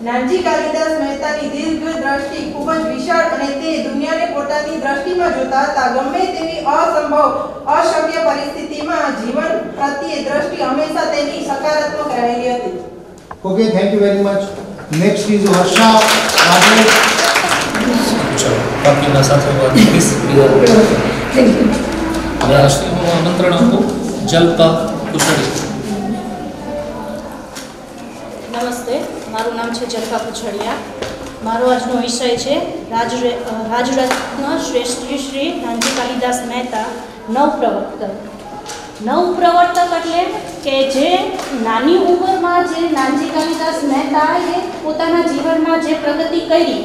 નાનજી કાલિદાસ મહેતાની દીર્ઘ દ્રષ્ટિ ખૂબ જ વિશાળ અને તે દુનિયાને પોતાની દ્રષ્ટિમાં જોતા હતા. ગમે તેવી અસંભવ અશક્ય પરિસ્થિતિમાં જીવન પ્રત્યે દ્રષ્ટિ હંમેશા તેની સકારાત્મક રહેલી હતી. Okay, thank you very much. Next is Varsha Rajesh. બાકીના સાથીઓ પ્લીઝ થેન્ક યુ. રાષ્ટ્રીય આમંત્રણ આપો જલપા કુશળી. નમસ્તે, મારું નામ છે જલપા કુછડિયા. મારો આજનો વિષય છે રાજરત્ન શ્રેષ્ઠ શ્રી નાનજી કાલિદાસ મહેતા નવપ્રવર્તક. નવપ્રવર્તક એટલે કે જે નાની ઉંમરમાં જે નાનજી કાલિદાસ મહેતાએ પોતાના જીવનમાં જે પ્રગતિ કરી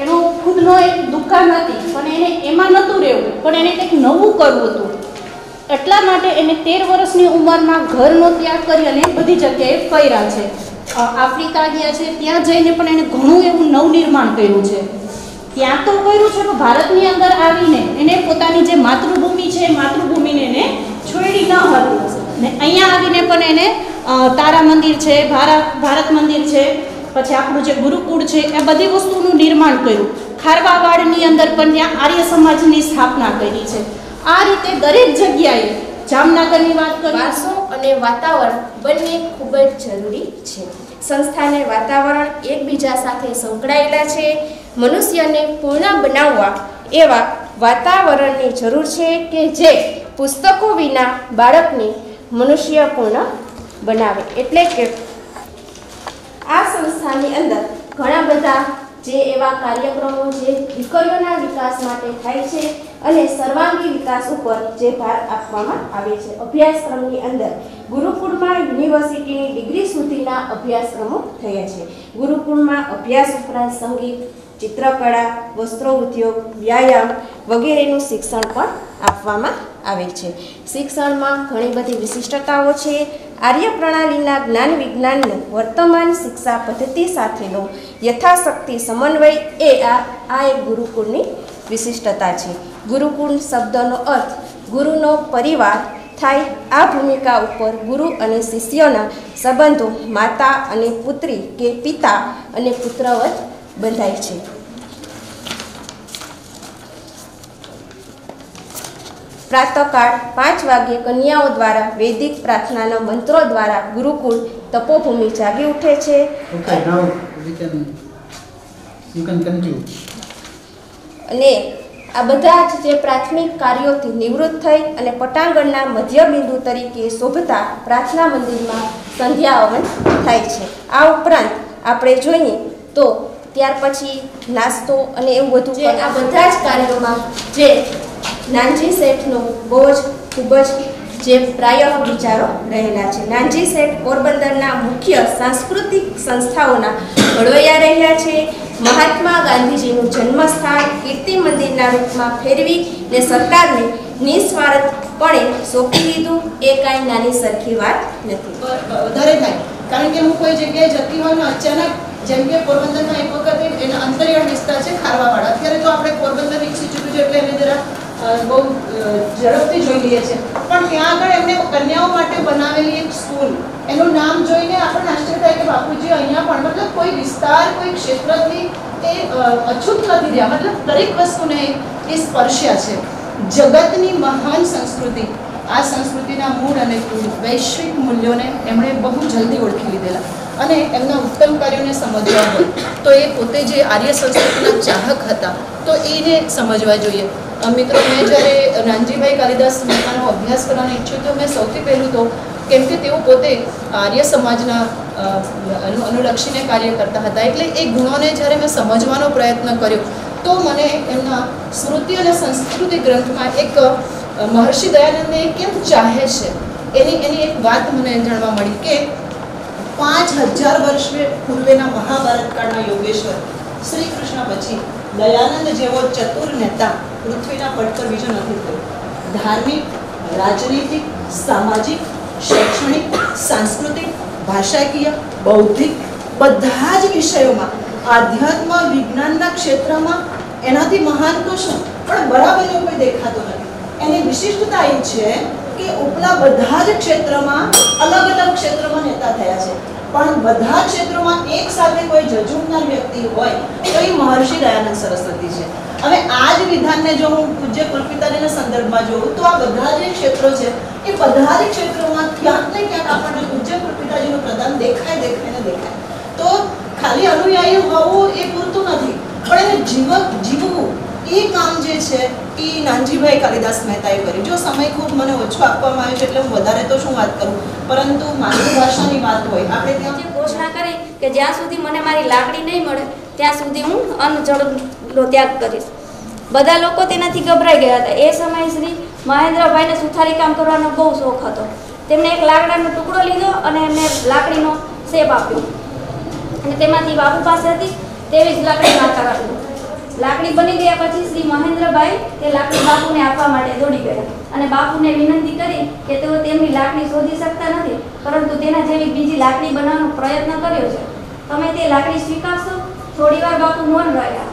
એનો ખુદનો એક દુકાન હતી, પણ એને એમાં નહોતું રહેવું, પણ એને કંઈક નવું કરવું હતું. એટલા માટે એને 13 વર્ષની ઉંમરમાં ઘરનો ત્યાગ કરી અને બધી જગ્યાએ ફર્યા છે. આફ્રિકા ગયા છે, ત્યાં જઈને પણ એને ઘણું એવું નવનિર્માણ કર્યું છે. ત્યાં તો કર્યું છે, પણ ભારતની અંદર આવીને એને પોતાની જે માતૃભૂમિ છે માતૃભૂમિને એને છોડી ન હતી. ને અહીંયા આવીને પણ એને તારા મંદિર છે, ભારત મંદિર છે, પછી આપણું જે ગુરુકુળ છે, એ બધી વસ્તુનું નિર્માણ કર્યું. ખારવાવાડની અંદર પણ ત્યાં આર્ય સમાજની સ્થાપના કરી છે. આ રીતે દરેક જગ્યાએ જામનગરની વાત કરીએ, વારસો અને વાતાવરણ બંને ખૂબ જ જરૂરી છે. સંસ્થાને વાતાવરણ એકબીજા સાથે સંકળાયેલા છે. મનુષ્યને પૂર્ણ બનાવવા એવા વાતાવરણની જરૂર છે કે જે પુસ્તકો વિના બાળકને મનુષ્ય પૂર્ણ બનાવે. એટલે કે આ સંસ્થાની અંદર ઘણા બધા જે એવા કાર્યક્રમો જે દીકરીઓના વિકાસ માટે થાય છે અને સર્વાંગી વિકાસ ઉપર જે ભાર આપવામાં આવે છે. અભ્યાસક્રમની અંદર ગુરુકુળમાં યુનિવર્સિટીની ડિગ્રી સુધીના અભ્યાસક્રમો થયા છે. ગુરુકુળમાં અભ્યાસ ઉપરાંત સંગીત, ચિત્રકળા, વસ્ત્રો ઉદ્યોગ, વ્યાયામ વગેરેનું શિક્ષણ પણ આપવામાં આવે છે. શિક્ષણમાં ઘણી બધી વિશિષ્ટતાઓ છે. આર્ય પ્રણાલીના જ્ઞાન વિજ્ઞાનનો વર્તમાન શિક્ષા પદ્ધતિ સાથેનો યથાશક્તિ સમન્વય એ આ એક ગુરુકુળની વિશિષ્ટતા છે. ગુરુકુળ શબ્દનો અર્થ ગુરુનો પરિવાર થાય. આ ભૂમિકા ઉપર ગુરુ અને શિષ્યના સંબંધો માતા અને પુત્રી કે પિતા અને પુત્રવત બંધાય છે. પ્રાતઃકાળ 5 વાગ્યે કન્યાઓ દ્વારા વૈદિક પ્રાર્થનાના મંત્રો દ્વારા ગુરુકુળ તપોભૂમિ જાગી ઉઠે છે. અને આ બધા જ જે પ્રાથમિક કાર્યોથી નિવૃત્ત થઈ અને પટાંગણના મધ્યબિંદુ તરીકે શોભતા પ્રાર્થના મંદિરમાં સંધ્યા હવન થાય છે. આ ઉપરાંત આપણે જોઈએ તો ત્યાર પછી નાસ્તો અને એવું બધું જે આ બધા જ કાર્યોમાં જે નાનજી શેઠનો બહુ જ ખૂબ જ જે પ્રાયોગિક વિચારો રહેલા છે. નાનજી શેઠ પોરબંદરના મુખ્ય સાંસ્કૃતિક સંસ્થાઓના ઘડવૈયા રહ્યા છે. મહાત્મા ગાંધીજીનું જન્મસ્થાન કીર્તિ મંદિરના રૂપમાં ફેરવી ને સરકારને નિસ્વાર્થપણે સોંપી દીધું એ કાંઈ નાની સરખી વાત નથી. વધારે થાય કારણ કે હું કોઈ જગ્યાએ જતી હોય ને અચાનક, જેમ કે પોરબંદરમાં એક વખત એના અંતરિયાળ વિસ્તાર છે ખારવાવાળા. અત્યારે તો આપણે પોરબંદર વિકસી ચૂક્યું છે એટલે એને જરા બહુ ઝડપથી જોઈ લઈએ છીએ, પણ ત્યાં આગળ એમને કન્યાઓ માટે બનાવેલી એક સ્કૂલ, એનું નામ જોઈને આપણને આશ્ચર્ય થાય કે બાપુજી અહીંયા પણ મતલબ કોઈ વિસ્તાર, કોઈ ક્ષેત્રથી એ અછૂત નથી રહ્યા, મતલબ દરેક વસ્તુને એ સ્પર્શ્યા છે. જગતની મહાન સંસ્કૃતિ, આ સંસ્કૃતિના મૂળ અને વૈશ્વિક મૂલ્યોને એમણે બહુ જલ્દી ઓળખી લીધેલા અને એમના ઉત્તમ કાર્યોને સમજવા હોય તો એ પોતે જે આર્ય સંસ્કૃતિના ચાહક હતા તો એને સમજવા જોઈએ. મિત્રો, મેં જ્યારે નાનજીભાઈ કાલિદાસ મહેતાનો અભ્યાસ કરવાનો ઈચ્છ્યું તો મેં સૌથી પહેલું તો કેમ કે તેઓ પોતે આર્ય સમાજના અનુલક્ષીને કાર્ય કરતા હતા એટલે એ ગુણોને જ્યારે મેં સમજવાનો પ્રયત્ન કર્યો તો મને એમના સ્મૃતિ અને સંસ્કૃતિ ગ્રંથમાં એક મહર્ષિ દયાનંદને કેમ ચાહે છે એની એક વાત મને જાણવા મળી કે 5000 વર્ષ પૂર્વેના મહાભારત કાળના યોગેશ્વર શ્રી કૃષ્ણ પછી દયાનંદ જેવો ચતુર નેતા પૃથ્વીના પટ પર બીજો નથી થયો. ધાર્મિક, રાજનીતિક, સામાજિક, શૈક્ષણિક, સાંસ્કૃતિક, ભાષાકીય, બૌદ્ધિક બધા જ વિષયોમાં, આધ્યાત્મ વિજ્ઞાનના ક્ષેત્રમાં એનાથી મહાન તો શું પણ બરાબર એવો કોઈ દેખાતો નથી. એની વિશિષ્ટતા એ છે કે ઉપલા બધા જ ક્ષેત્રમાં અલગ અલગ ક્ષેત્રમાં નેતા થયા છે, પણ બધા ક્ષેત્રોમાં એક સાથે કોઈ જજુમનાર વ્યક્તિ હોય તો એ મહર્ષિ દયાનંદ સરસ્વતી છે. હવે આ જ વિધાનને જો હું પૂજ્ય કુલપિતાજીના સંદર્ભમાં જોઉં તો આ બધા જે ક્ષેત્રો છે એ બધા જ ક્ષેત્રોમાં ક્યાંક ને ક્યાંક આપણને પૂજ્ય કુલપિતાજીનું પ્રદાન દેખાય. તો ખાલી અનુયાયી હોવું એ પૂરતું નથી, પણ એને જીવવું એ કામ જે છે એ નાનજીભાઈ કાલિદાસ મહેતાએ કર્યું. જો સમય ખૂબ મને ઓછો આપવામાં આવ્યો છે એટલે હું વધારે તો શું વાત કરું, પરંતુ માતૃભાષાની વાત હોય આપણે ત્યાં જે ઘોષણા કરી કે જ્યાં સુધી મને મારી લાકડી નહીં મળે ત્યાં સુધી હું અન્ન જળનો ત્યાગ કરીશ. બધા લોકો તેનાથી ગભરાઈ ગયા હતા. એ સમયે શ્રી મહેન્દ્રભાઈને સુથારી કામ કરવાનો બહુ શોખ હતો. તેમણે એક લાકડાનો ટુકડો લીધો અને એમને લાકડીનો શેપ આપ્યો અને તેમાંથી બાપુ પાસે હતી તેવી જ લાકડીનો આકાર આપ્યો. લાકડી બની ગયા પછી શ્રી મહેન્દ્રભાઈ તે લાકડી બાપુને આપવા માટે દોડી ગયા અને બાપુને વિનંતી કરી કે તેઓ તેમની લાકડી શોધી શકતા નથી, પરંતુ તેના જેવી બીજી લાકડી બનાવવાનો પ્રયત્ન કર્યો છે. તમે તે લાકડી સ્વીકારશો? થોડીવાર બાપુ મૌન રહ્યા.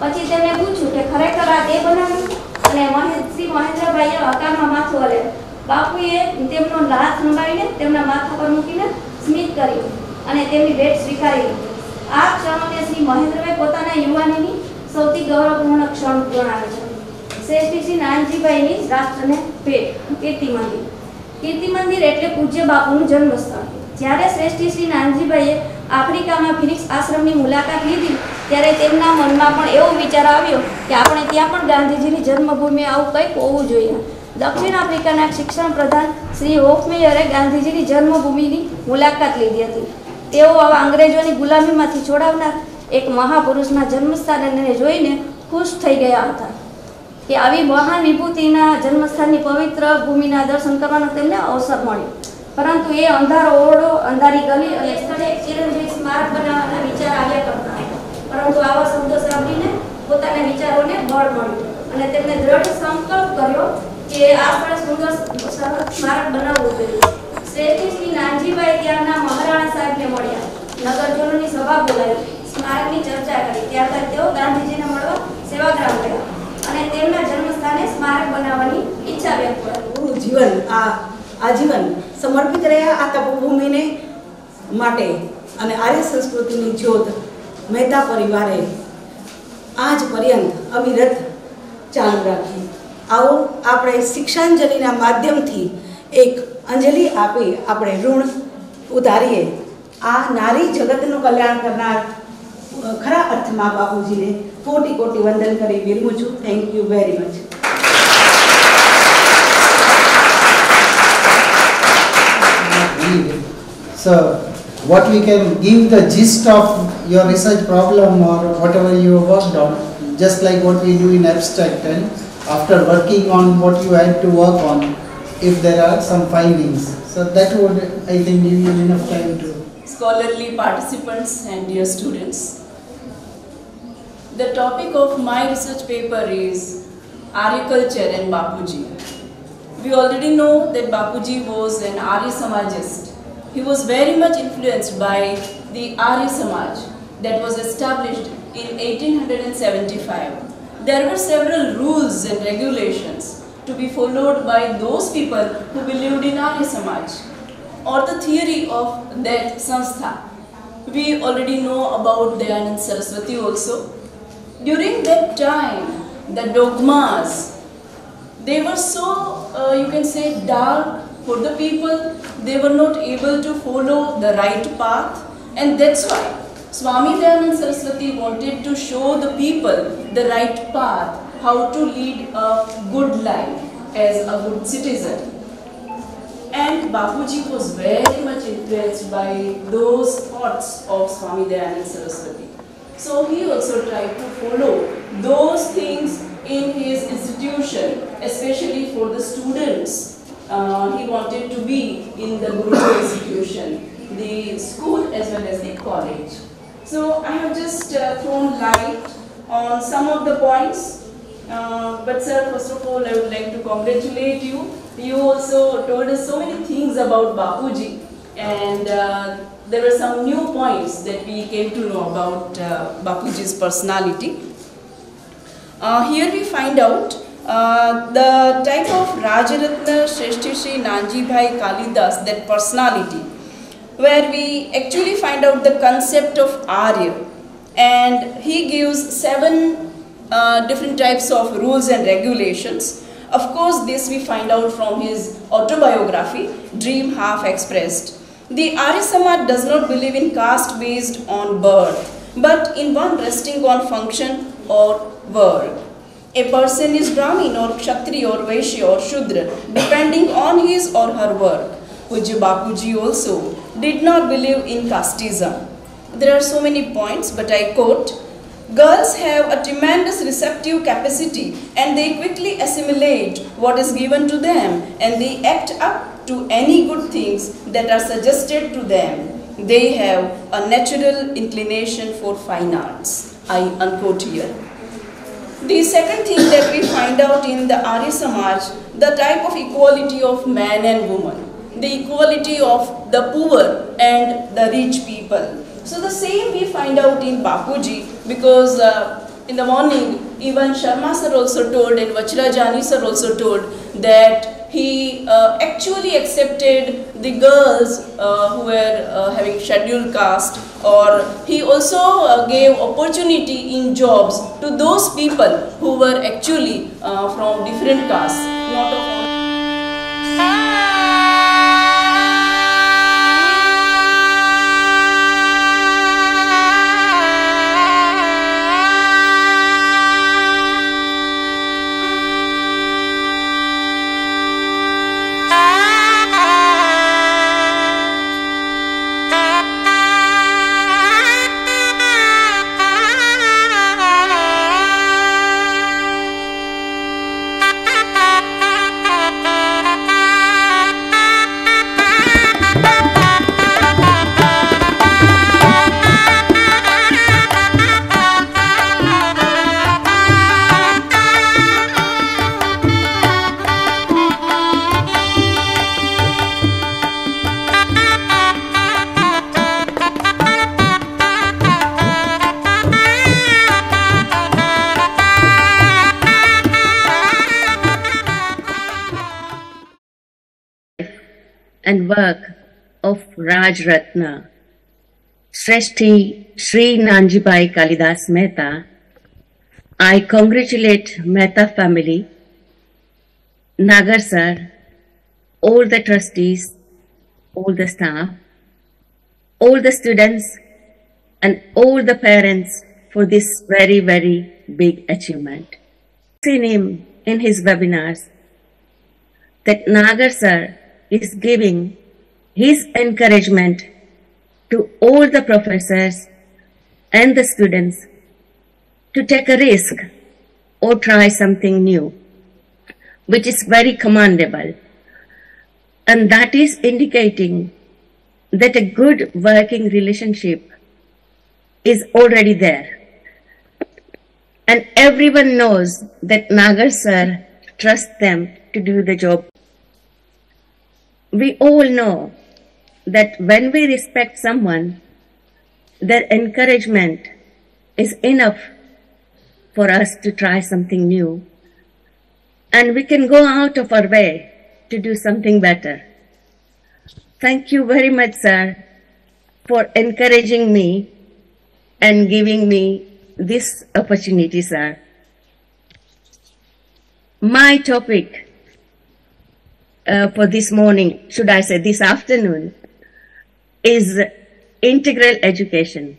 પછી તેમણે પૂછ્યું કે ખરેખર આ તે બનાવ્યું? અને શ્રી મહેન્દ્રભાઈએ હકારમાં માથું હલાવ્યું. બાપુએ તેમનો હાથ નમાવીને તેમના માથા પર મૂકીને સ્મિત કર્યું અને તેમની ભેટ સ્વીકારી લીધી. આ ક્ષણોને શ્રી મહેન્દ્રભાઈ પોતાના યુવાનીની સૌથી ગૌરવપૂર્ણ ક્ષણ ગણાવે છે. શ્રેષ્ઠ શ્રી નાનજીભાઈની રાષ્ટ્રને ભેટ. કીર્તિ મંદિર. કીર્તિ મંદિર એટલે પૂજ્ય બાપુનું જન્મસ્થળ. જ્યારે શ્રેષ્ઠ શ્રી નાનજીભાઈએ આફ્રિકામાં ફિનિક્સ આશ્રમની મુલાકાત લીધી ત્યારે તેમના મનમાં પણ એવો વિચાર આવ્યો કે આપણે ત્યાં પણ ગાંધીજીની જન્મભૂમિએ આવું કંઈક હોવું જોઈએ. દક્ષિણ આફ્રિકાના શિક્ષણ પ્રધાન શ્રી હોફમેયરે ગાંધીજીની જન્મભૂમિની મુલાકાત લીધી હતી. તેઓ આવા અંગ્રેજોની ગુલામીમાંથી છોડાવનાર એક મહાપુરુષના જન્મસ્થાનને જોઈને ખુશ થઈ ગયા હતા કે આવી મહાન વિભૂતિના જન્મસ્થાનની પવિત્ર ભૂમિના દર્શન કરવાનો તેમને અવસર મળ્યો. પરંતુ એ અંધારો ઓરડો, અંધારી ગલી અને સ્થળે ચિરંજીવી સ્મારક બનાવવાના વિચાર આવ્યા કરતા હતા. પરંતુ આવા શબ્દો સાંભળીને પોતાના વિચારોને બળ મળ્યું અને તેમણે દ્રઢ સંકલ્પ કર્યો કે આ સ્થળે સુંદર સ્મારક બનાવવું જોઈએ. શ્રેષ્ઠ શ્રી નાનજીભાઈ ત્યારના મહારાણા સાહેબને મળ્યા, નગરજનોની સભા બોલાવી, સ્મારકની ચર્ચા કરી. ત્યારબાદ તેઓ ગાંધીજીને મળવા સેવાગ્રામ ગયા અને તેમના જન્મસ્થાને સ્મારક બનાવવાની ઈચ્છા વ્યક્ત કરી. જીવન આજીવન સમર્પિત રહ્યા આ તપભૂમિને માટે અને આર્ય સંસ્કૃતિની જ્યોત મહેતા પરિવારે આજ પર્યંત અવિરત ચાલુ રાખી. આવો આપણે શિક્ષાંજલિના માધ્યમથી એક અંજલિ આપી આપણે ઋણ ઉતારીએ. આ નારી જગતનું કલ્યાણ કરનાર ખરા અર્થમાં બાપુજીને કોટી કોટી વંદન કરી વિરમું છું. Thank you very much. Sir, what we can give the gist of your research problem or whatever you worked on, just like what we do in abstract, and after working on what you had to work on, if there are some findings. So that would, I think, give you enough time to. Scholarly participants and dear students, the topic of my research paper is Agriculture and Bapuji. We already know that Bapuji was an Arya Samajist. He was very much influenced by the Arya Samaj that was established in 1875. There were several rules and regulations to be followed by those people who believed in Arya Samaj or the theory of that Sanstha. We already know about Dayanand Saraswati also. During that time, the dogmas, they were so, you can say, dark for the people. They were not able to follow the right path, and that's why Swami Dayanand Saraswati wanted to show the people the right path, how to lead a good life as a good citizen. And Bapuji was very much influenced by those thoughts of Swami Dayanand Saraswati. So he also tried to follow those things in his institution, especially for the students. He wanted to be in the Gurukul institution, the school as well as the college. So I have just thrown light on some of the points. But sir, first of all, I would like to congratulate you. You also told us so many things about Bapuji, and there were some new points that we came to know about Bapuji's personality. Here we find out the type of Rajaratna Shreshti Shri Nanji Bhai Kalidas, that personality, where we actually find out the concept of Arya, and he gives 7 different types of rules and regulations. Of course, this we find out from his autobiography, Dream Half Expressed. The Arya Samaj does not believe in caste based on birth, but in one resting on function or work. A person is Brahmin or Kshatriya or Vaishya or Shudra, depending on his or her work. Pujya Bapuji also did not believe in casteism. There are so many points, but I quote, "Girls have a tremendous receptive capacity and they quickly assimilate what is given to them and they act up to any good things that are suggested to them. They have a natural inclination for fine arts." I unquote here. The second thing that we find out in the Arya Samaj, the type of equality of man and woman, the equality of the poor and the rich people. So the same we find out in Bapuji, because in the morning even Sharma sir also told and Vajrajani sir also told that he actually accepted the girls who were having scheduled caste, or he also gave opportunity in jobs to those people who were actually from different castes, not of all. and work of Raj Ratna, Shreshti Shri Nanjibai Kalidas Mehta, I congratulate Mehta family, Nagar sir, all the trustees, all the staff, all the students and all the parents for this very, very big achievement. Seen him in his webinars that Nagar sir is giving his encouragement to all the professors and the students to take a risk or try something new, which is very commendable. And that is indicating that a good working relationship is already there. And everyone knows that Nagar sir trusts them to do the job. We all know that when we respect someone, their encouragement is enough for us to try something new, and we can go out of our way to do something better. Thank you very much, sir, for encouraging me and giving me this opportunity, sir. My topic for this morning, should I say this afternoon, is integral education.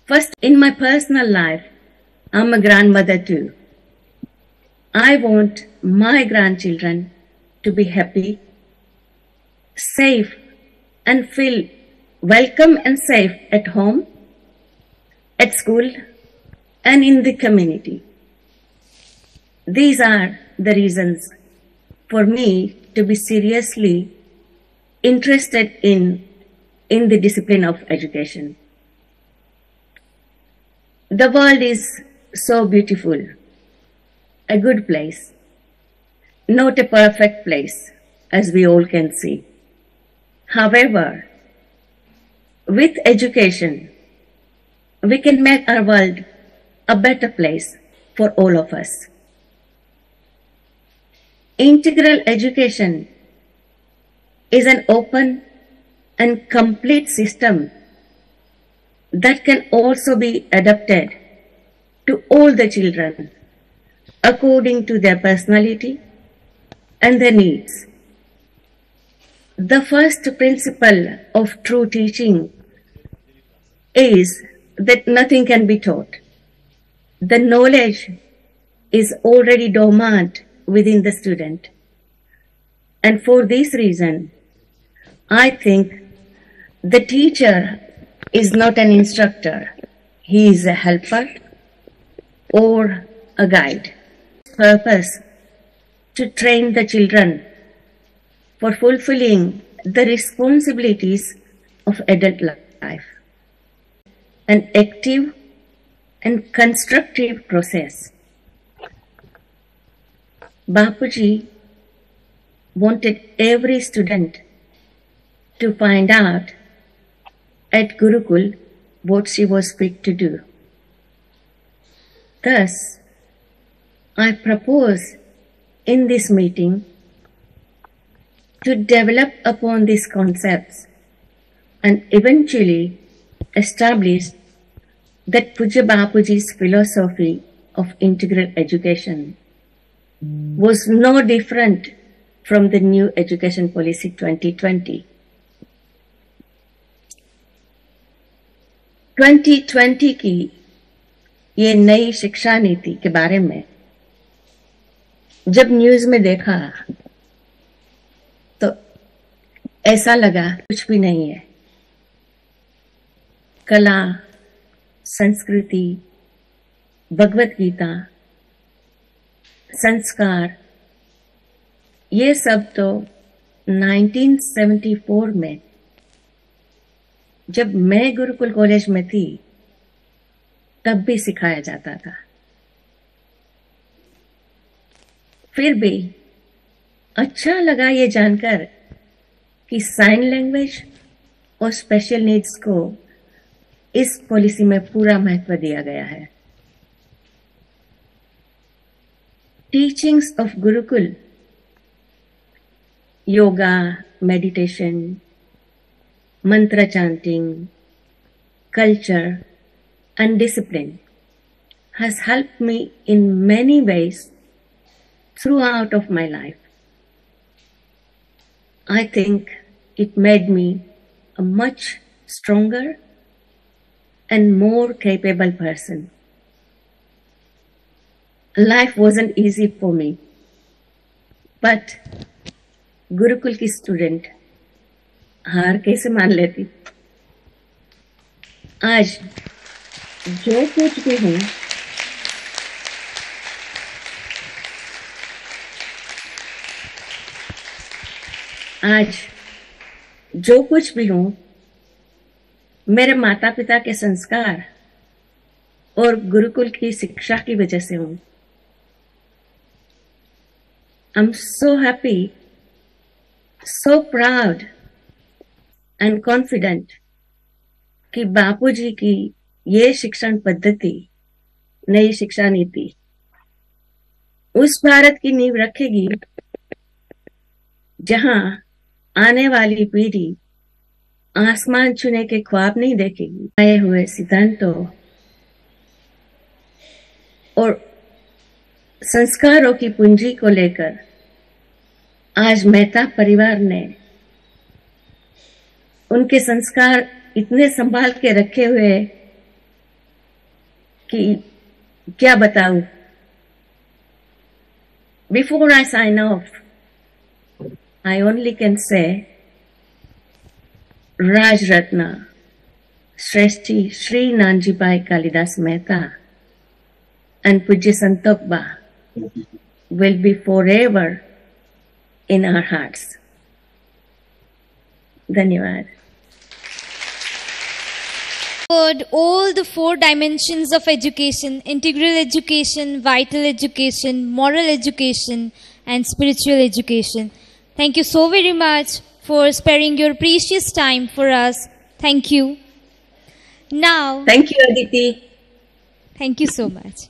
First, in my personal life, I'm a grandmother too. I want my grandchildren to be happy, safe, and feel welcome and safe at home, at school, and in the community. These are the reasons for me to be seriously interested in the discipline of education. The world is so beautiful, a good place, not a perfect place, as we all can see. However, with education, we can make our world a better place for all of us. Integral education is an open and complete system that can also be adapted to all the children according to their personality and their needs. The first principle of true teaching is that nothing can be taught. The knowledge is already dormant within the student. And for this reason, I think the teacher is not an instructor. He is a helper or a guide. Purpose to train the children for fulfilling the responsibilities of adult life. An active and constructive process. Bapuji wanted every student to find out at Gurukul what she was fit to do. Thus, I propose in this meeting to develop upon these concepts and eventually establish that Pujya Bapuji's philosophy of integral education was no different from the new education policy 2020. 2020 की ये नई शिक्षा नीति के बारे में जब news में देखा तो ऐसा लगा कुछ भी नहीं है। कला, संस्कृति, भगवत गीता, संस्कार, ये सब तो 1974 में जब मैं गुरुकुल कॉलेज में थी तब भी सिखाया जाता था। फिर भी अच्छा लगा ये जानकर कि साइन लैंग्वेज और स्पेशल नीड्स को इस पॉलिसी में पूरा महत्व दिया गया है। Teachings of Gurukul, yoga, meditation, mantra chanting, culture and discipline has helped me in many ways throughout of my life. I think it made me a much stronger and more capable person. Life wasn't easy for me, but Gurukul ki student, हार कैसे मान लेती। आज जो कुछ भी हूं, आज जो कुछ भी हूं, मेरे माता पिता के संस्कार और गुरुकुल की शिक्षा की वजह से हूं। I'm so happy, so proud and confident कि बापूजी की ये शिक्षण पद्धति, नई शिक्षा नीति उस भारत की नींव रखेगी जहां आने वाली पीढ़ी आसमान छूने के ख्वाब नहीं देखेगी। आए हुए सिद्धांतों और संस्कारों की पूंजी को लेकर आज मेहता परिवार ने उनके संस्कार इतने संभाल के रखे हुए कि क्या बताऊं। Before I sign off, I only can say Raj Ratna Shreshti Shri Nanjibai Kalidas Mehta and Pujya Santokba will be forever in our hearts. Dhanyavad. Covered all the 4 dimensions of education: integral education, vital education, moral education, and spiritual education. Thank you so very much for sparing your precious time for us. Thank you. Now, Thank you, Aditi. thank you so much.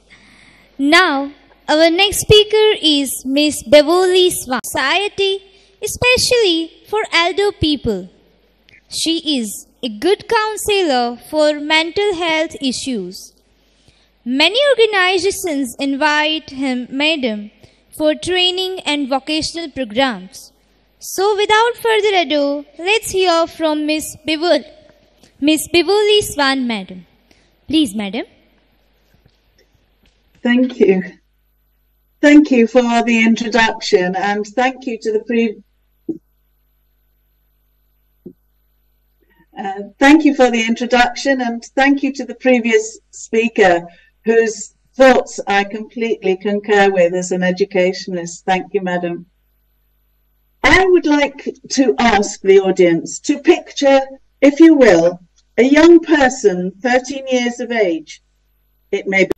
Now, our next speaker is Miss Beverly Swan. Society, especially for elder people. She is a good counselor for mental health issues. Many organizations invite Madam for training and vocational programs. So without further ado, let's hear from Miss Beverly Swan, Madam. Please, Madam. Thank you. Thank you for the introduction, and thank you to the previous speaker, whose thoughts I completely concur with as an educationist. Thank you, Madam. I would like to ask the audience to picture, if you will, a young person, 13 years of age. It may be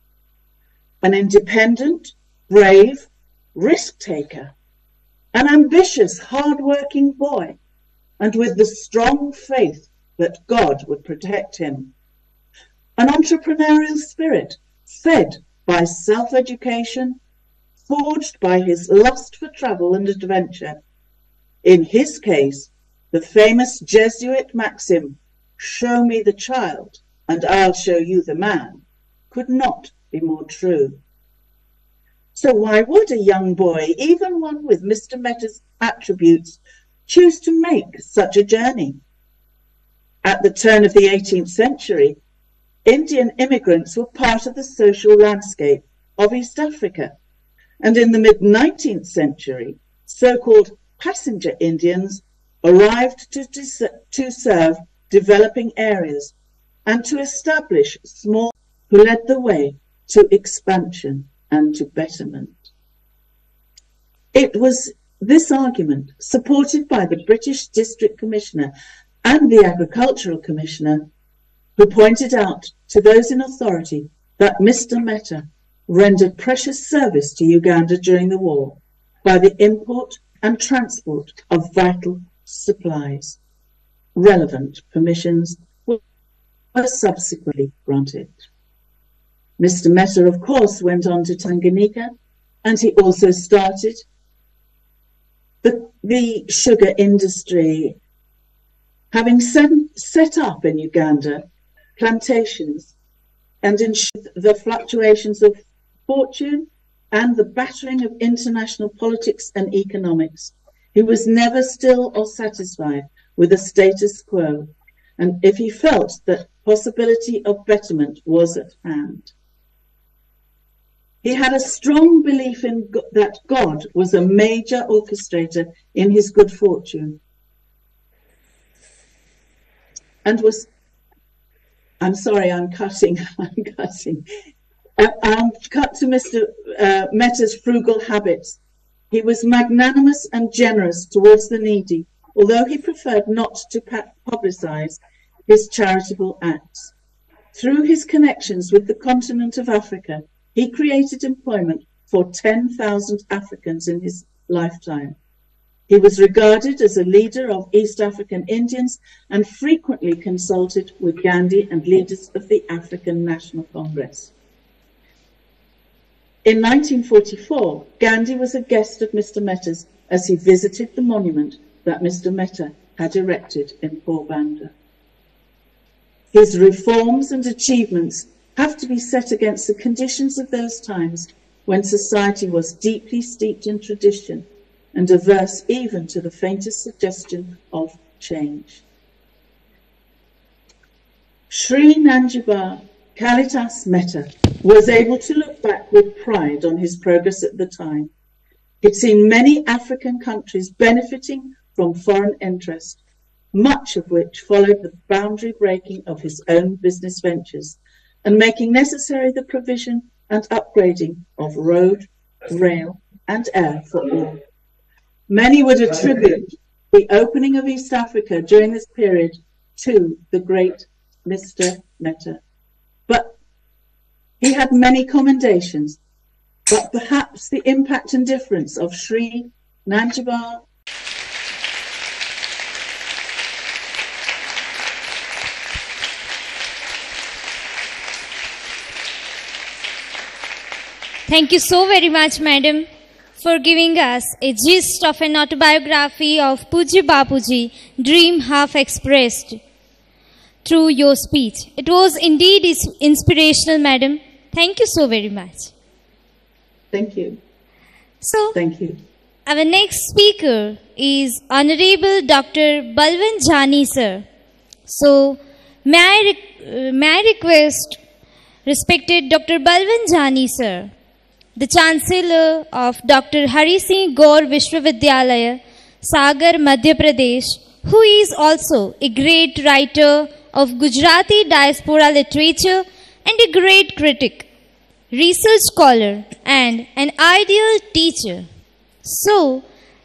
an independent, brave, risk-taker, an ambitious, hard-working boy, and with the strong faith that God would protect him. An entrepreneurial spirit, fed by self-education, forged by his lust for travel and adventure. In his case, the famous Jesuit maxim, "Show me the child, and I'll show you the man," could not be more true. So why would a young boy, even one with Mr. Mehta's attributes, choose to make such a journey? At the turn of the 18th century, Indian immigrants were part of the social landscape of East Africa, and in the mid-19th century, so-called passenger Indians arrived to serve developing areas and to establish small, who led the way to expansion and to betterment. It was this argument, supported by the British District Commissioner and the Agricultural Commissioner, who pointed out to those in authority that Mr. Mehta rendered precious service to Uganda during the war by the import and transport of vital supplies. Relevant permissions were subsequently granted. Mr. Mehta, of course, went on to Tanganyika, and he also started the sugar industry, having set up in Uganda plantations and ensured the fluctuations of fortune and the battering of international politics and economics. He was never still or satisfied with the status quo, and if he felt that possibility of betterment was at hand. He had a strong belief in that God was a major orchestrator in his good fortune. and was, I'm sorry, I'm cutting, I'm cutting. I'll cut to Mr. Mehta's frugal habits. He was magnanimous and generous towards the needy, although he preferred not to publicize his charitable acts. Through his connections with the continent of Africa, he created employment for 10,000 Africans in his lifetime. He was regarded as a leader of East African Indians and frequently consulted with Gandhi and leaders of the African National Congress. In 1944, Gandhi was a guest of Mr. Mehta's as he visited the monument that Mr. Mehta had erected in Porbandar. His reforms and achievements have to be set against the conditions of those times when society was deeply steeped in tradition and averse even to the faintest suggestion of change. Sri Nanjibar Kalidas Mehta was able to look back with pride on his progress at the time. He'd seen many African countries benefiting from foreign interest, much of which followed the boundary breaking of his own business ventures and making necessary the provision and upgrading of road, rail, and air for all. Many would attribute the opening of East Africa during this period to the great Mr. Mehta. But he had many commendations, but perhaps the impact and difference of Sri Nanjibar Thank you so very much, madam, for giving us a gist of an autobiography of Pujya Bapuji, dream half expressed through your speech. It was indeed inspirational, madam. Thank you so very much. Thank you. So, thank you. Our next speaker is Honorable Dr. Balwant Jani, sir. So, may I request respected Dr. Balwant Jani, sir, the Chancellor of Dr. Hari Singh Gaur Vishwavidyalaya, Sagar, Madhya Pradesh, who is also a great writer of Gujarati diaspora literature and a great critic, research scholar, and an ideal teacher. So,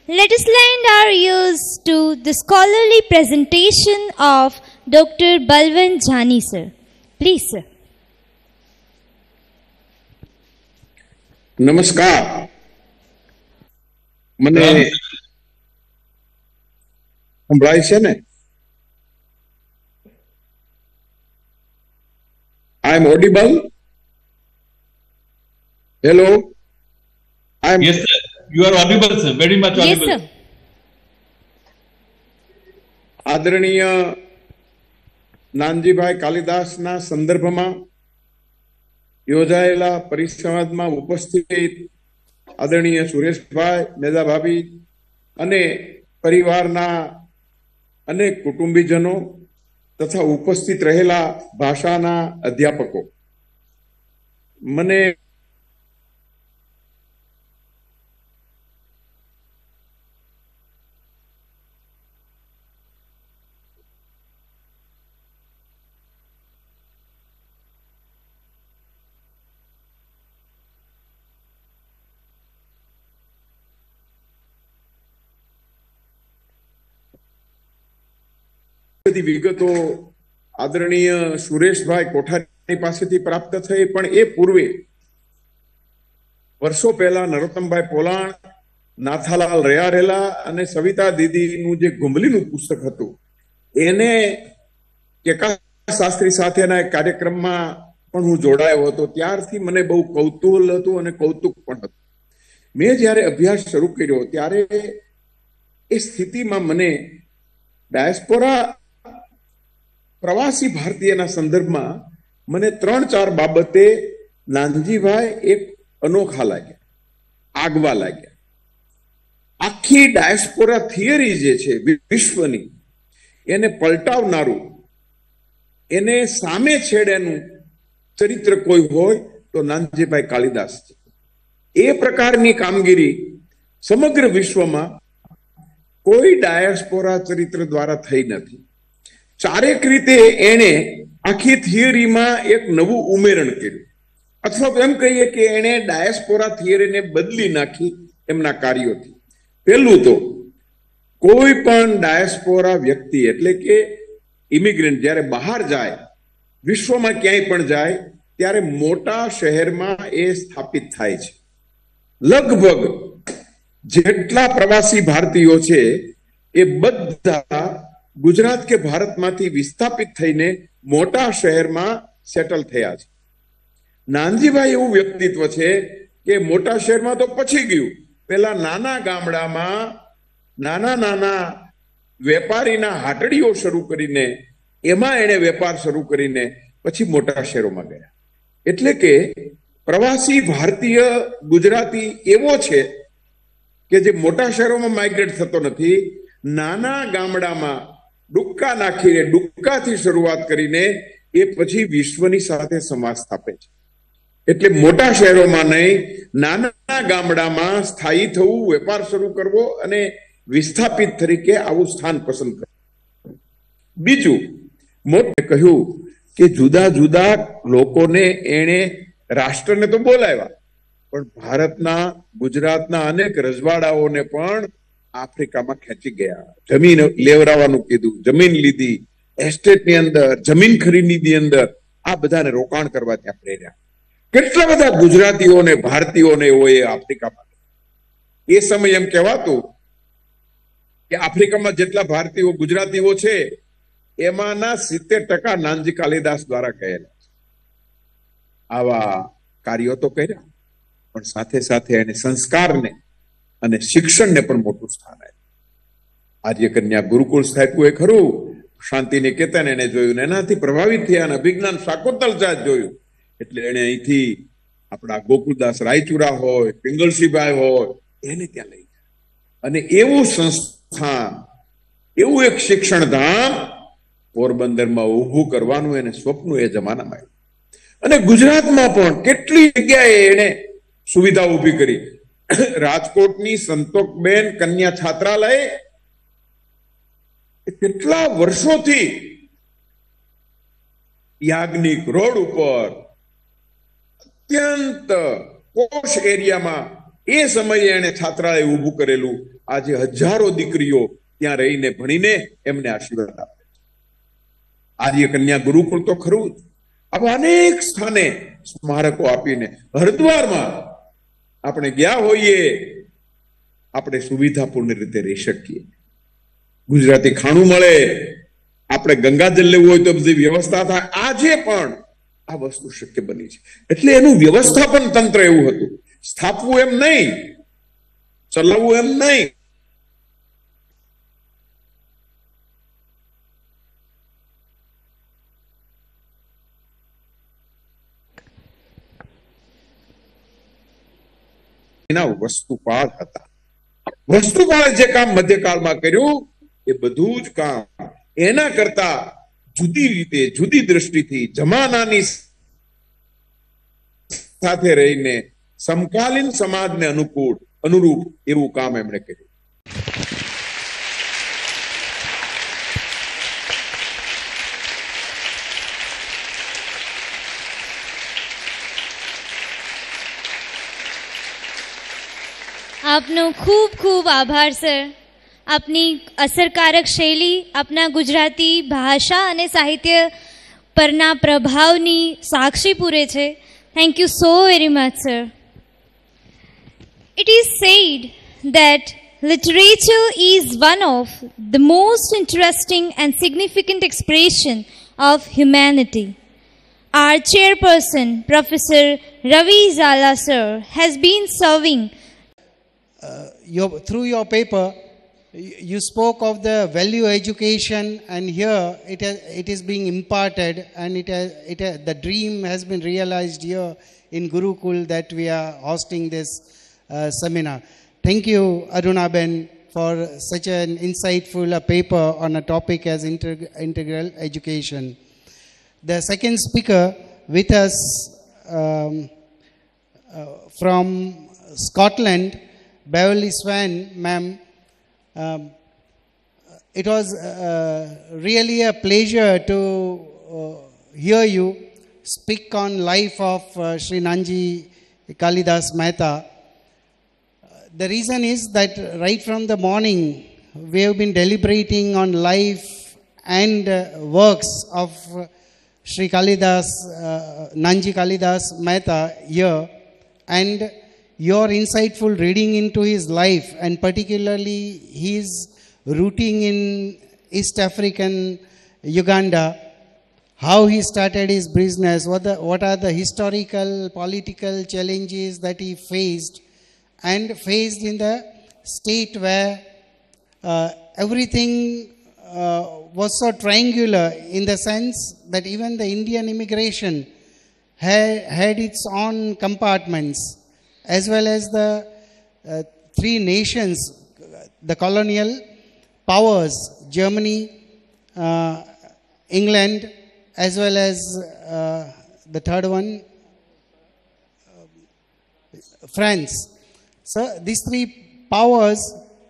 let us lend our ears to the scholarly presentation of Dr. Balwant Jani, sir. Please, sir. નમસ્કાર મને સંભળાય છે ને I am audible. Hello. Yes sir, you are audible sir, very much audible. Yes sir. આદરણીય નાનજીભાઈ કાલિદાસના સંદર્ભમાં યોજાયેલા પરિસંવાદમાં ઉપસ્થિત આદરણીય સુરેશભાઈ, મેધા ભાભી અને પરિવારના અનેક કુટુંબીજનો તથા ઉપસ્થિત રહેલા ભાષાના અધ્યાપકો, મને બધી વિગતો આદરણીય સુરેશભાઈ કોઠારી પાસેથી પ્રાપ્ત થઈ, પણ એ પૂર્વે વર્ષો પહેલા નરોત્તમભાઈ પોલાણ, નાથાલાલ રયારેલા અને સવિતા દીદીનું જે ગુંબલીનું પુસ્તક હતું એને કેકાસ શાસ્ત્રી સાથેના એક કાર્યક્રમમાં પણ હું જોડાયો હતો. ત્યારથી મને બહુ કૌતૂહલ હતું અને કૌતુક પણ હતું. મેં જ્યારે અભ્યાસ શરૂ કર્યો ત્યારે એ સ્થિતિમાં મને ડાયસ્પોરા પ્રવાસી ભારતીયના સંદર્ભમાં મને 3-4 બાબતે નાનજીભાઈ એક અનોખા લાગ્યા, આગવા લાગ્યા. આખી ડાયસ્પોરા થિયરી જે છે વિશ્વની એને પલટાવનારું, એને સામે છેડેનું ચરિત્ર કોઈ હોય તો નાનજીભાઈ કાલિદાસ છે. એ પ્રકારની કામગીરી સમગ્ર વિશ્વમાં કોઈ ડાયસ્પોરા ચરિત્ર દ્વારા થઈ નથી. ચારેક રીતે એણે આખી થિયરીમાં એક નવું ઉમેરણ કર્યું, અથવા તો એમ કહીએ કે એણે ડાયસ્પોરા થિયરીને બદલી નાખી એમના કાર્યોથી. પહેલું તો કોઈ પણ ડાયસ્પોરા વ્યક્તિ એટલે કે ઇમિગ્રન્ટ જ્યારે બહાર જાય, વિશ્વમાં ક્યાંય પણ જાય, ત્યારે મોટા શહેરમાં એ સ્થાપિત થાય છે. લગભગ જેટલા પ્રવાસી ભારતીયો છે એ બધા ગુજરાત કે ભારતમાંથી વિસ્થાપિત થઈને મોટા શહેરમાં સેટલ થયા છે. નાનજીભાઈ એવું વ્યક્તિત્વ છે કે મોટા શહેરમાં તો પછી ગયું, પેલા નાના ગામડામાં નાના વેપારીના હાટડીઓ શરૂ કરીને એમાં એને વેપાર શરૂ કરીને પછી મોટા શહેરોમાં ગયા. એટલે કે પ્રવાસી ભારતીય ગુજરાતી એવો છે કે જે મોટા શહેરોમાં માઇગ્રેટ થતો નથી, નાના ગામડામાં ડુક્કા નાખીને ડુક્કાથી શરૂઆત કરીને એ પછી વિશ્વની સાથે સમાજ સ્થાપે છે. એટલે મોટા શહેરોમાં નહીં, નાના ગામડામાં સ્થાયી થવું, વેપાર શરૂ કરવો અને વિસ્થાપિત તરીકે આવું સ્થાન પસંદ કરવું. બીજું મોટે કહ્યું કે જુદા જુદા લોકોને એણે રાષ્ટ્રને તો બોલાવ્યા, પણ ભારતના ગુજરાતના અનેક રજવાડાઓને પણ આફ્રિકામાં ખેંચી ગયા. જમીન લેવરાવાનું કીધું, જમીન લીધી, એસ્ટેટની અંદર, જમીન ખરીદીની અંદર આ બધાને રોકાણ કરવા ત્યાં પ્રેર્યા. કેટલા બધા ગુજરાતીઓને ભારતીયોને હોય આફ્રિકામાં. એ સમય એમ કહેવાતું કે આફ્રિકામાં જેટલા ભારતીયો ગુજરાતીઓ છે એમાંના 70% નાનજી કાલિદાસ દ્વારા કહેલા છે. આવા કાર્યો તો કર્યા, પણ સાથે સાથે એને સંસ્કારને અને શિક્ષણને પણ મોટું સ્થાન આપ્યું. આર્ય કન્યા ગુરુકુળ સ્થાપ્યું એ ખરું, શાંતિ નિકેતન એને જોયું, એનાથી પ્રભાવિત થયા અને અભિજ્ઞાન શાકુંતલ જોયું. એટલે એને અહીંથી આપણા ગોકુલદાસ રાયચુરા હોય, પિંગલસિંહભાઈ હોય, એને ત્યાં લઈ ગયા. અને એવું સંસ્થાન, એવું એક શિક્ષણ ધામ પોરબંદરમાં ઊભું કરવાનું એને સ્વપ્ન એ જમાનામાં આવ્યું. અને ગુજરાતમાં પણ કેટલી જગ્યાએ એને સુવિધા ઊભી કરી. રાજકોટની સંતોકબેન કન્યા છાત્રાલય કેટલા વર્ષોથી યાજ્ઞિક રોડ ઉપર અત્યંત પોશ એરિયામાં એ સમયે એને છાત્રાલય ઊભું કરેલું. આજે હજારો દીકરીઓ ત્યાં રહીને ભણીને એમને આશીર્વાદ આપે છે. આર્ય કન્યા ગુરુકુળ તો ખરું જ, આવા અનેક સ્થાને સ્મારકો આપીને હરિદ્વારમાં આપણે ગયા હોઈએ, આપણે સુવિધાપૂર્ણ રીતે રહી શકીએ. ગુજરાતી ખાણું મળે, આપણે ગંગાજળ લેવું હોય તો બધી વ્યવસ્થા થાય. આજે પણ આ વસ્તુ શક્ય બની છે. એટલે એનું વ્યવસ્થાપન તંત્ર એવું હતું. સ્થાપવું એમ નહીં, ચલાવવું એમ નહીં. એના વસ્તુપાળ હતા. વસ્તુપાળે જે કામ મધ્યકાળમાં કર્યું એ બધું જ કામ એના કરતા જુદી રીતે, જુદી દ્રષ્ટિથી, જમાનાની સાથે રહીને સમકાલીન સમાજને અનુરૂપ એવું કામ એમણે કર્યું. આપનો ખૂબ ખૂબ આભાર સર. આપની અસરકારક શૈલી, આપના ગુજરાતી ભાષા અને સાહિત્ય પરના પ્રભાવની સાક્ષી પૂરે છે. Thank you so very much sir. It is said that literature is one of the most interesting and significant expression of humanity. Our chairperson, Professor Ravi Zala sir, has been serving. Through your paper, you spoke of the value education, and here it is being imparted, and the dream has been realized here in Gurukul that we are hosting this seminar. Thank you, Arunaben, for such an insightful paper on a topic as integral education. The second speaker with us from Scotland, Beverly Swan, ma'am, it was really a pleasure to hear you speak on life of Sri Nanji Kalidas Mehta. The reason is that right from the morning we have been deliberating on life and works of Sri Kalidas, Nanji Kalidas Mehta here, and your insightful reading into his life and particularly his rooting in East African Uganda, how he started his business, what are the historical, political challenges that he faced, and faced in the state where everything was so triangular in the sense that even the Indian immigration had its own compartments, as well as the three nations, the colonial powers, Germany, England, as well as the third one, France. So these three powers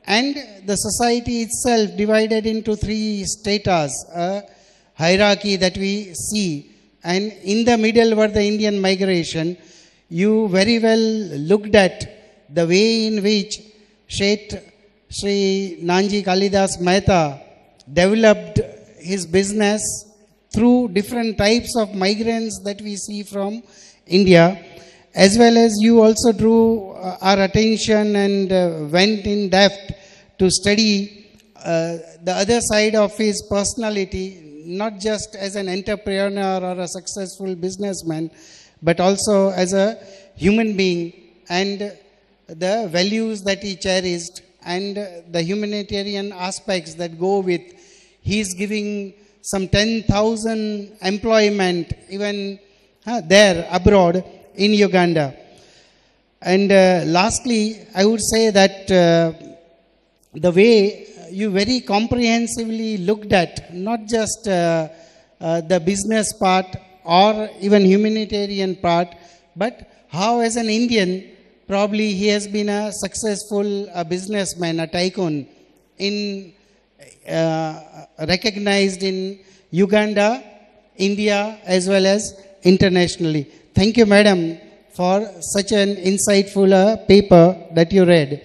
and the society itself divided into three stratas, a hierarchy that we see. And in the middle were the Indian migration. You very well looked at the way in which Sri Nanji Kalidas Mehta developed his business through different types of migrants that we see from India, as well as you also drew our attention and went in depth to study the other side of his personality, not just as an entrepreneur or a successful businessman, but also as a human being, and the values that he cherished and the humanitarian aspects that go with his giving some 10,000 employment even there abroad in Uganda. And lastly, I would say that the way you very comprehensively looked at not just the business part or even humanitarian part, but how as an Indian, probably he has been a successful businessman, a tycoon, in recognized in Uganda, India, as well as internationally. Thank you, madam, for such an insightful paper that you read.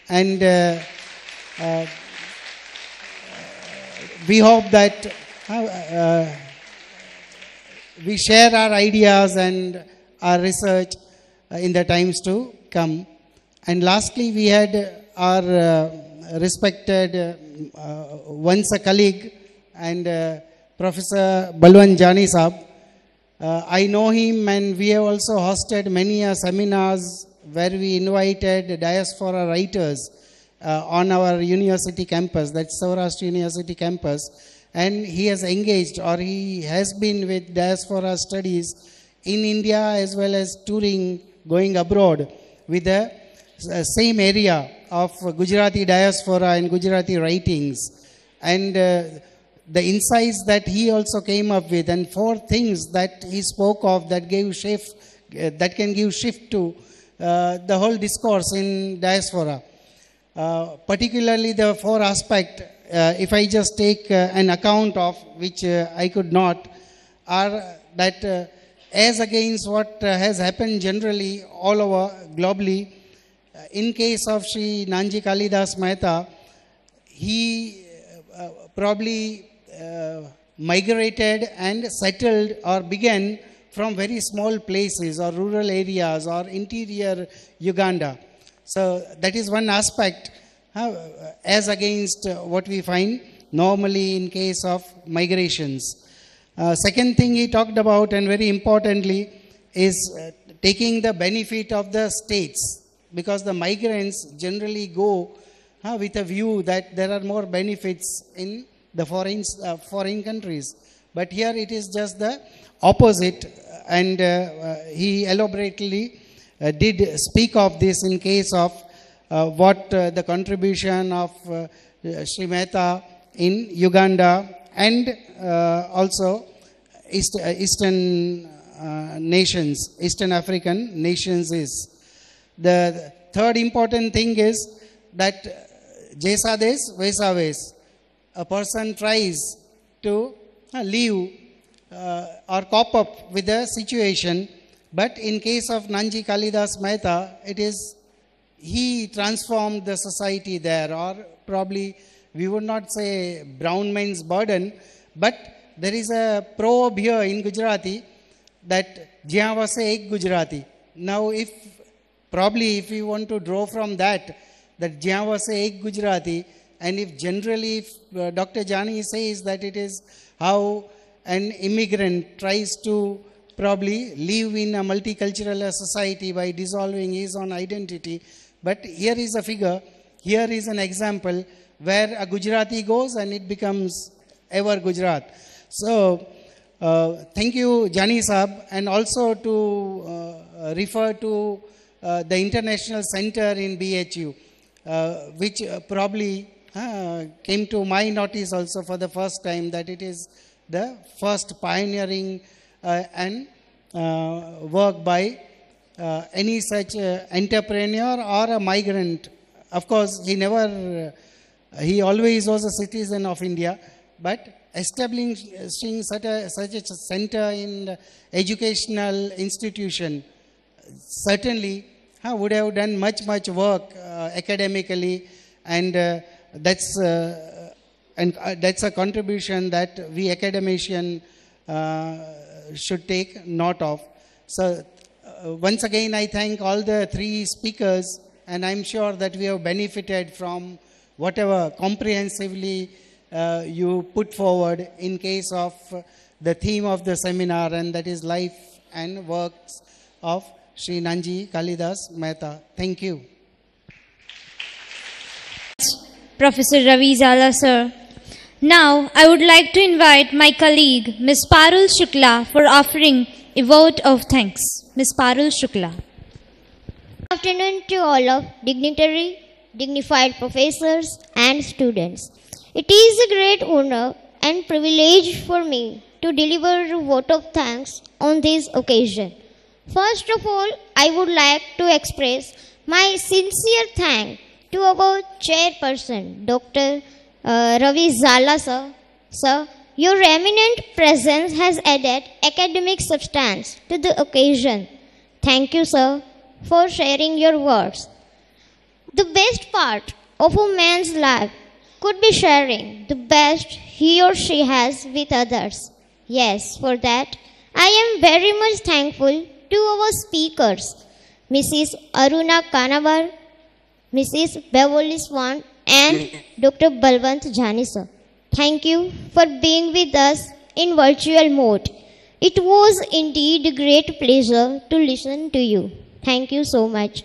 And we hope that we share our ideas and our research in the times to come. And lastly, we had our respected once a colleague and Professor Balwan Jani Saab. I know him, and we have also hosted many seminars where we invited diaspora writers on our university campus, that's Saurashtra University campus, and he has engaged, or he has been with diaspora studies in India as well as touring, going abroad with the same area of Gujarati diaspora and Gujarati writings. And the insights that he also came up with, and 4 things that he spoke of that gave shift, that can give shift to the whole discourse in diaspora. Particularly the 4 aspects, if I just take an account of which I could not, are that as against what has happened generally all over globally, in case of Sri Nanji Kalidas Mehta, he probably migrated and settled or began from very small places or rural areas or interior Uganda. So that is one aspect as against what we find normally in case of migrations. Second thing he talked about, and very importantly, is taking the benefit of the states, because the migrants generally go with a view that there are more benefits in the foreign countries. But here it is just the opposite, and he elaborately did speak of this in case of what the contribution of Sri Mehta in Uganda and also Eastern nations, Eastern African nations is. The third important thing is that Jaisa Des, Vaisa Ves. a person tries to live or cope up with the situation. But in case of Nanji Kalidas Mehta, it is he transformed the society there, or probably we would not say brown man's burden, but there is a proverb here in Gujarati that Jyan vase ek Gujarati. Now if we want to draw from that Jyan vase ek Gujarati, and if generally Dr. Jani says that it is how an immigrant tries to probably live in a multicultural society by dissolving his own identity. But here is a figure, here is an example where a Gujarati goes and it becomes ever Gujarat. So, thank you, Jani Sahab, and also to refer to the International Center in BHU, which probably came to my notice also for the first time, that it is the first pioneering and work by any such entrepreneur or a migrant. Of course, he always was a citizen of India, but establishing such a center in educational institution certainly would have done much work academically, and that's a contribution that we academician should take note of. So once again, I thank all the three speakers, and I'm sure that we have benefited from whatever comprehensively you put forward in case of the theme of the seminar, and that is life and works of Sri Nanji Kalidas Mehta. Thank you. Professor Ravi Zala, sir. Now, I would like to invite my colleague, Ms. Parul Shukla, for offering a vote of thanks. Ms. Parul Shukla. Good afternoon to all of dignified professors and students. It is a great honor and privilege for me to deliver a vote of thanks on this occasion. First of all, I would like to express my sincere thanks to our chairperson, Dr. Ravi Zala, sir. Sir, your eminent presence has added academic substance to the occasion. Thank you, sir, for sharing your words. The best part of a man's life could be sharing the best he or she has with others. Yes, for that, I am very much thankful to our speakers, Mrs. Aruna Kanavar, Mrs. Beverly Swan, and Dr. Balwant Jani, sir. Thank you for being with us in virtual mode. It was indeed a great pleasure to listen to you. Thank you so much.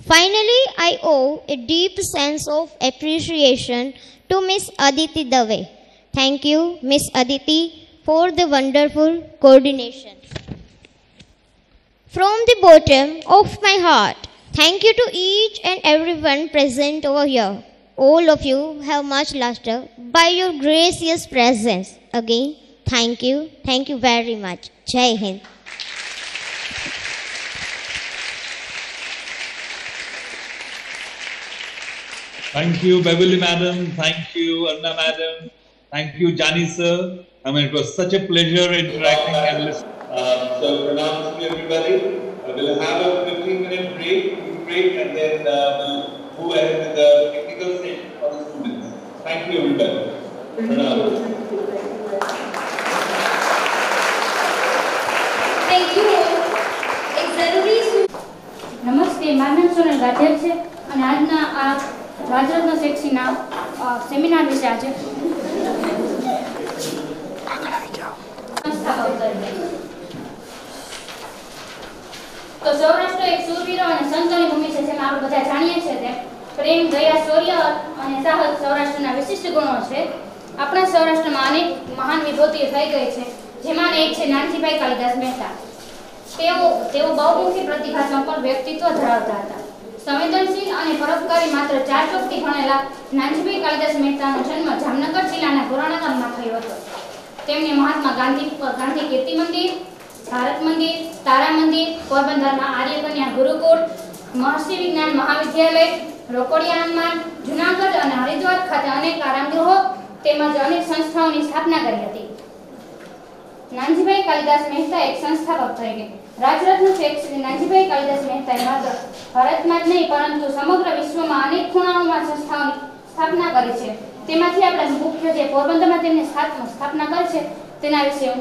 Finally, I owe a deep sense of appreciation to Miss Aditi Dave. Thank you, Miss Aditi, for the wonderful coordination. From the bottom of my heart, thank you to each and everyone present over here. All of you have much lustre by your gracious presence. Again, thank you. Thank you very much. Jai Hind. Thank you, Beverly Madam. Thank you, Anna Madam. Thank you, Jani Sir. I mean, it was such a pleasure interacting and listening. So, pranams to everybody. We'll have a 15-minute break, and then we'll move ahead with the technical session for the students. Thank you, everybody. Pranams. Thank you. નમસ્તે, મારું નામ સોનલ ગાઢિયા છે અને આજના આ Rajratna શેઠજીના seminar વિશે આજે તો સૌરાષ્ટ્ર એક શૂરવીરો અને સંતોની ભૂમિ છે, જેમાં આપણે બધા જાણીએ છીએ તેમ પ્રેમ, દયા, શૌર્ય અને સાહસ સૌરાષ્ટ્રના વિશિષ્ટ ગુણો છે. આપણા સૌરાષ્ટ્રમાં અનેક મહાન વિભૂતિઓ થઈ ગઈ છે, જેમાંને એક છે નાનજીભાઈ કાલિદાસ મહેતા. તેઓ બહુમુખી પ્રતિભા સંપન્ન વ્યક્તિત્વ ધરાવતા હતા. સંવેદનશીલ અને પરોપકારી માત્ર 4 ચોકથી ભણેલા નાનજીભાઈ કાલિદાસ મહેતાનો જન્મ જામનગર જિલ્લાના પુરાણા ગામમાં થયો હતો. તેમને મહાત્મા ગાંધી કીર્તિ મંદિર, ભારત મંદિર, તારા મંદિર, પોરબંદરમાં આર્યકન્યા ગુરુકુળ, મહર્ષિ વિજ્ઞાન મહાવિદ્યાલય, રોકડિયા હનુમાન, જુનાગઢ અને હરિદ્વાર ખાતે અનેક આરામગૃહો તેમજ અનેક સંસ્થાઓની સ્થાપના કરી હતી. નાનજીભાઈ કાલિદાસ મહેતા એક સંસ્થાપક તરીકે રાજરત્ન શ્રી નાનજીભાઈ કાલિદાસ મહેતાએ માત્ર ભારતમાં જ નહીં પરંતુ સમગ્ર વિશ્વમાં અનેક ખૂણાઓમાં સંસ્થાઓની સ્થાપના કરી છે. તેમાંથી આપણે મુખ્ય જે પોરબંદરમાં તેમની સ્થાપના કરી છે તેના વિશે હું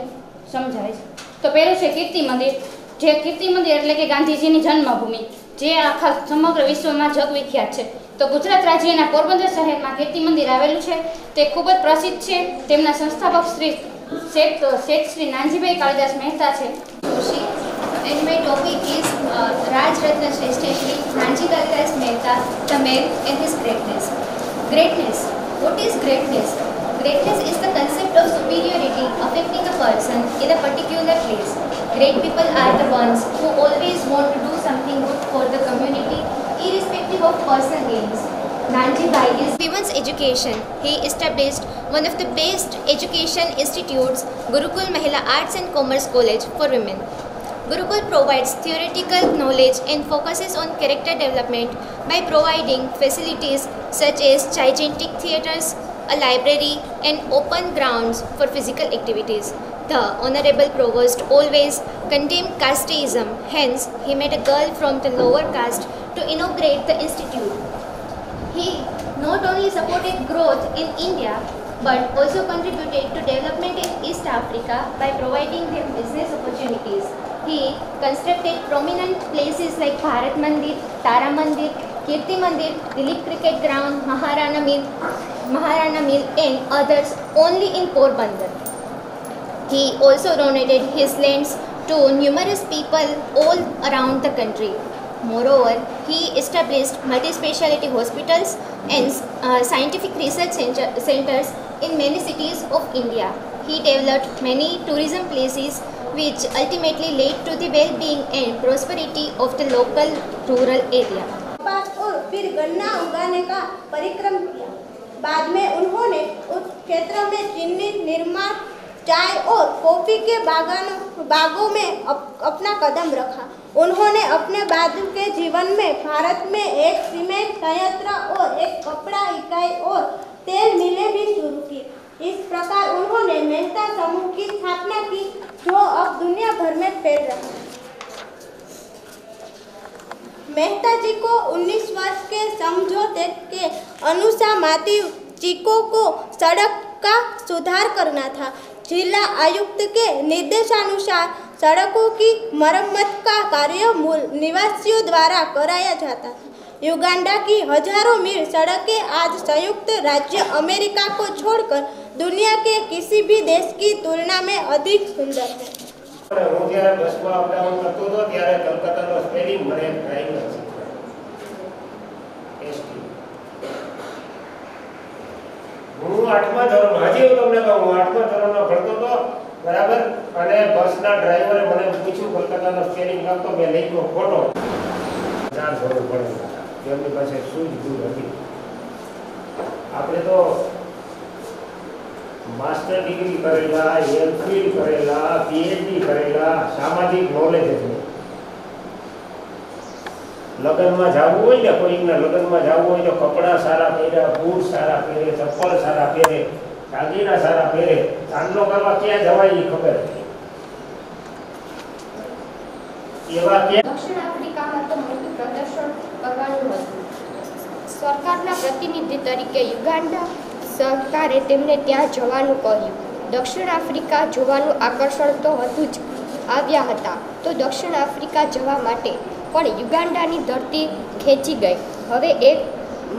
સમજાવીશ. તો પહેલું છે કીર્તિ મંદિર. જે કીર્તિ મંદિર એટલે કે ગાંધીજીની જન્મભૂમિ, જે આખા સમગ્ર વિશ્વમાં જગવિખ્યાત છે. તો ગુજરાત રાજ્યના પોરબંદર શહેરમાં કીર્તિ મંદિર આવેલું છે. તે ખૂબ જ પ્રસિદ્ધ છે. તેમના સંસ્થાપક શેઠ શ્રી નાનજીભાઈ કાલિદાસ મહેતા છે. And my topic is Rajratna Shrestha Shri Nanji Kalidas Mehta, the man and his greatness. Greatness. What is greatness? Greatness is the concept of superiority affecting a person in a particular place. Great people are the ones who always want to do something good for the community, irrespective of personal gains. Nanji Bhai is women's education. He established one of the best education institutes, Gurukul Mahila Arts and Commerce College for women. Gurukul provides theoretical knowledge and focuses on character development by providing facilities such as gigantic theatres, a library and open grounds for physical activities. The Honorable Provost always condemned casteism, hence he made a girl from the lower caste to inaugurate the institute. He not only supported growth in India but also contributed to development in East Africa by providing them business opportunities. He constructed prominent places like Bharat Mandir, Tara Mandir, Kirti Mandir, Dilip Cricket Ground, Maharana Mill and others only in Porbandar. He also donated his lands to numerous people all around the country. Moreover, he established multi-speciality hospitals and scientific research centers in many cities of India. He developed many tourism places which ultimately led to the well-being and prosperity of the local rural area. और फिर गन्ना उगाने का परिक्रम किया. बाद में उन्होंने उस क्षेत्र में चीनी निर्माण, चाय और कॉफी के बागों में अपना कदम रखा. उन्होंने अपने बाद के जीवन में भारत में एक सीमेंट संयंत्र और एक कपड़ा इकाई और तेल मिलें भी शुरू की. इस प्रकार उन्होंने मेहता समूह की स्थापना की जो अब दुनिया भर में फैल रहा है. मेहता जी को 19 वर्ष के समझौते के अनुसार माती चीको को सड़क का सुधार करना था. जिला आयुक्त के निर्देशानुसार सड़कों की मरम्मत का कार्य मूल निवासियों द्वारा कराया जाता था. युगांडा की हजारों मील सड़कें आज संयुक्त राज्य अमेरिका को छोड़कर दुनिया के किसी भी देश की तुलना में अधिक सुंदर है. હું જ્યારે બસમાં અપડાઉન કરતો હતો ત્યારે કલકત્તાનો સ્પેલિંગ મને ડ્રાઈવર એસટી. હું 8મા ધોરણમાં, હજી હું તમને કહું, હું 8મા ધોરણમાં ભણતો હતો, બરાબર, અને બસના ડ્રાઈવરે મને પૂછ્યું કલકત્તાનો સ્પેલિંગ લખતો, મેં લખ્યો ખોટો. 4 ધોરણ ભણેલા હતા, એમની પાસે સૂઝબૂઝ હતી. આપણે તો માસ્ટર ડિગ્રી કરેલા, એમફિલ કરેલા, પીએચડી કરેલા, સામાજિક નોલેજ જ નહીં. લગ્નમાં જવું હોય ને, કોઈના લગ્નમાં જવું હોય તો કપડાં સારા પહેરે, બૂટ સારા પહેરે, ચપ્પલ સારા પહેરે, દાગીના સારા પહેરે, ચાંદલો કરવા ક્યાં જવાય એ ખબર નથી. એવા દક્ષિણ આફ્રિકામાં તો મોટું પ્રદર્શન કરવાનું હતું. સરકારના પ્રતિનિધિ તરીકે યુગાન્ડા સરકારે તેમને ત્યાં જવાનું કહ્યું. દક્ષિણ આફ્રિકા જોવાનું આકર્ષણ તો વધુ જ આવ્યા હતા. તો દક્ષિણ આફ્રિકા જવા માટે પણ યુગાન્ડાની ધરતી ખેંચી ગઈ. હવે એક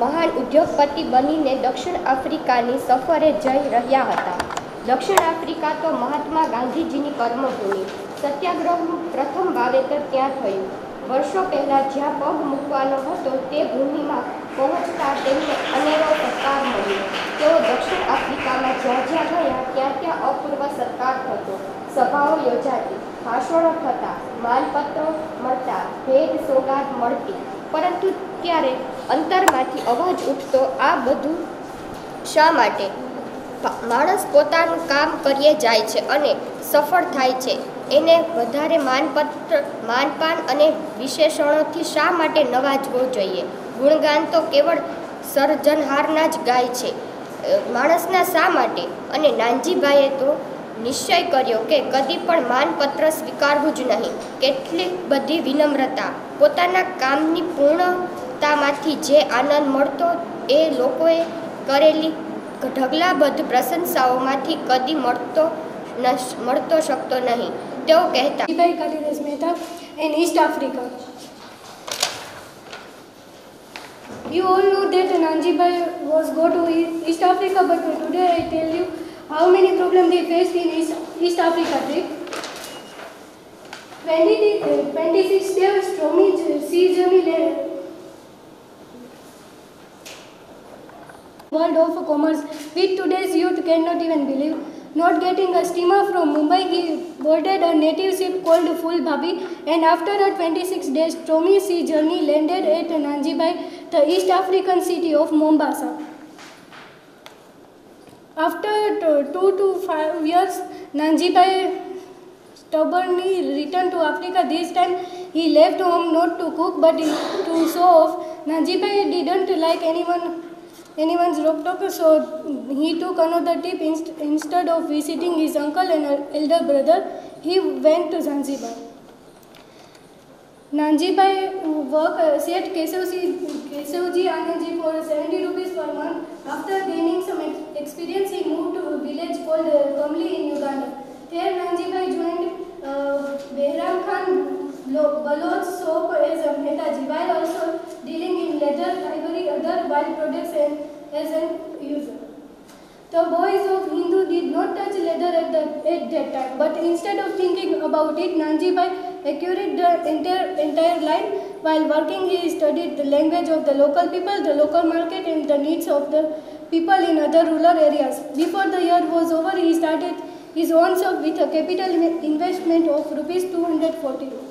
મહાન ઉદ્યોગપતિ બનીને દક્ષિણ આફ્રિકાની સફરે જઈ રહ્યા હતા. દક્ષિણ આફ્રિકા તો મહાત્મા ગાંધીજીની કર્મભૂમિ. સત્યાગ્રહનું પ્રથમ વાવેતર ત્યાં થયું. વર્ષો પહેલાં જ્યાં પગ મૂકવાનો હતો તે ભૂમિમાં પહોંચતા તેમને અનેરો સત્કાર મળ્યો. તેઓ દક્ષિણ આફ્રિકામાં જ્યાં જ્યાં ગયા ત્યાં ત્યાં અપૂર્વ સત્કાર થતો, સભાઓ યોજાતી, ભાષણો થતા, માનપત્રો મળતા, ભેટ સોગાદ મળતી. પરંતુ ત્યારે અંતરમાંથી અવાજ ઉઠતો, આ બધું શા માટે? માણસ પોતાનું કામ કરીએ જાય છે અને સફળ થાય છે, એને વધારે માનપાન અને વિશેષણોથી શા માટે નવાજવો જોઈએ? ગુણગાન તો કેવળ સર્જનહારના જ ગાય છે. માણસના શા માટે? અને નાનજીભાઈએ તો નિશ્ચય કર્યો કે કદી પણ માનપત્ર સ્વીકારવું જ નહીં. કેટલીક બધી વિનમ્રતા, પોતાના કામની પૂર્ણતામાંથી જે આનંદ મળતો એ લોકોએ કરેલી ઢગલાબદ્ધ પ્રશંસાઓમાંથી કદી મળતો શકતો નહીં. તેઓ કહેતા Kalidas Mehta in East Africa. You all know that Nanjibai was go to East Africa, but today I tell you how many problems they faced in East Africa trip. 26 days stormy sea journey world of commerce, which today's youth cannot even believe. Not getting a steamer from Mumbai, he boarded a native ship called Full Bhabi, and after a 26 days stormy sea journey landed at Nanjibai, the East African city of Mombasa. After 2 to 5 years, Nanjibai stubbornly returned to Africa. This time he left home not to cook but to show off. Nanjibai didn't like anyone's rock, so he took another tip. Instead of visiting his uncle and elder brother, he went to Zanzibar. Nanjibai set Kesavji Anandji for 70 rupees per month. After gaining some experience, he moved to a village called Kamli in Uganda. There Nanjibai joined Behram Khan Baloch shop as a Mehtaji, while also dealing in leather, ivory, other wild products and as an user. The boys of Hindu did not touch leather at that time, but instead of thinking about it, Nanjibai acquired the entire line. While working, he studied the language of the local people, the local market, and the needs of the people in other rural areas. Before the year was over, he started his own shop with a capital investment of rupees 240.